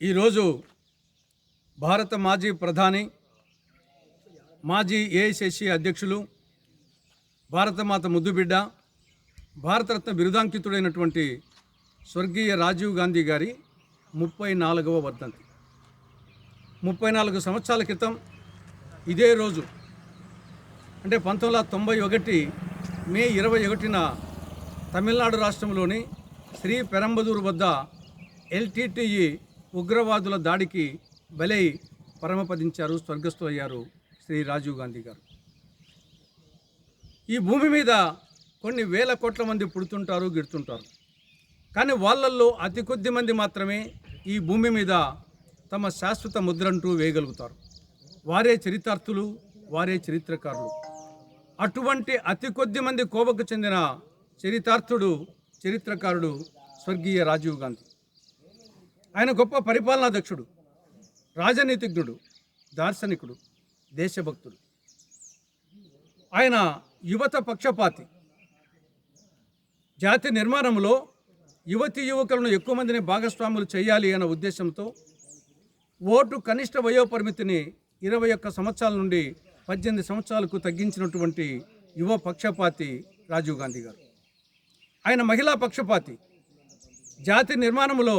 ఈరోజు భారత మాజీ ప్రధాని, మాజీ ఏఐసిసి అధ్యక్షులు, భారతమాత ముద్దుబిడ్డ, భారతరత్న బిరుదాంకితుడైనటువంటి స్వర్గీయ రాజీవ్ గాంధీ గారి 34వ వర్ధంతి. 34 సంవత్సరాల క్రితం ఇదే రోజు అంటే 1991 మే 21న తమిళనాడు రాష్ట్రంలోని శ్రీ పెరంబదూరు వద్ద ఎల్టీటీఈ ఉగ్రవాదుల దాడికి బలై పరమపదించారు, స్వర్గస్థులయ్యారు శ్రీ రాజీవ్ గాంధీ గారు. ఈ భూమి మీద కొన్ని వేల కోట్ల మంది పుడుతుంటారు, గిడుతుంటారు. కానీ వాళ్ళల్లో అతి కొద్ది మంది మాత్రమే ఈ భూమి మీద తమ శాశ్వత ముద్రంటూ వేయగలుగుతారు. వారే చరితార్థులు, వారే చరిత్రకారులు. అటువంటి అతి కొద్ది మంది కోవకు చెందిన చరితార్థుడు, చరిత్రకారుడు స్వర్గీయ రాజీవ్ గాంధీ. ఆయన గొప్ప పరిపాలనాధ్యక్షుడు, రాజనీతిజ్ఞుడు, దార్శనికుడు, దేశభక్తుడు. ఆయన యువత పక్షపాతి. జాతి నిర్మాణంలో యువతీ యువకులను ఎక్కువ మందిని భాగస్వాములు చేయాలి అన్న ఉద్దేశంతో ఓటు కనిష్ట వయోపరిమితిని 21 సంవత్సరాల నుండి 18 సంవత్సరాలకు తగ్గించినటువంటి యువ పక్షపాతి రాజీవ్ గాంధీ గారు. ఆయన మహిళా పక్షపాతి. జాతి నిర్మాణంలో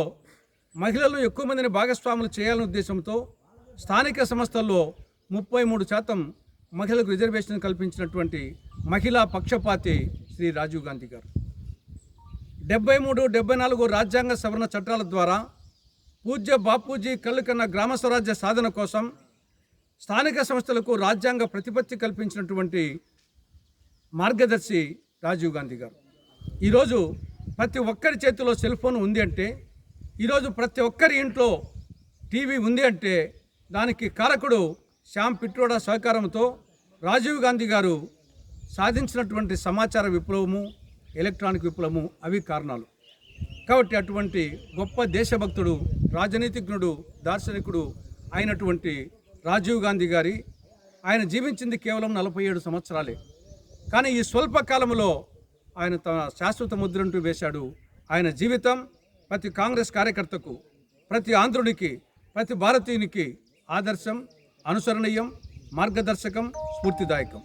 మహిళలు ఎక్కువ మందిని భాగస్వాములు చేయాలనే ఉద్దేశంతో స్థానిక సంస్థల్లో 33% మహిళలకు రిజర్వేషన్ కల్పించినటువంటి మహిళా పక్షపాతి శ్రీ రాజీవ్ గాంధీ గారు. 73, 74 రాజ్యాంగ సవరణ చట్టాల ద్వారా పూజ్య బాపూజీ కళ్ళు కన్న గ్రామ స్వరాజ్య సాధన కోసం స్థానిక సంస్థలకు రాజ్యాంగ ప్రతిపత్తి కల్పించినటువంటి మార్గదర్శి రాజీవ్ గాంధీ గారు. ఈరోజు ప్రతి ఒక్కరి చేతిలో సెల్ ఫోన్ ఉంది అంటే, ఈరోజు ప్రతి ఒక్కరి ఇంట్లో టీవీ ఉంది అంటే దానికి కారకుడు శ్యామ్ పిట్రోడా సహకారంతో రాజీవ్ గాంధీ గారు సాధించినటువంటి సమాచార విప్లవము, ఎలక్ట్రానిక్ విప్లవము అవి కారణాలు. కాబట్టి అటువంటి గొప్ప దేశభక్తుడు, రాజనీతిజ్ఞుడు, దార్శనికుడు అయినటువంటి రాజీవ్ గాంధీ గారి ఆయన జీవించింది కేవలం 47 సంవత్సరాలే. కానీ ఈ స్వల్ప కాలంలో ఆయన తన శాశ్వత ముద్రంటూ వేశాడు. ఆయన జీవితం ప్రతి కాంగ్రెస్ కార్యకర్తకు, ప్రతి ఆంధ్రునికి, ప్రతి భారతీయునికి ఆదర్శం, అనుసరణీయం, మార్గదర్శకం, స్ఫూర్తిదాయకం.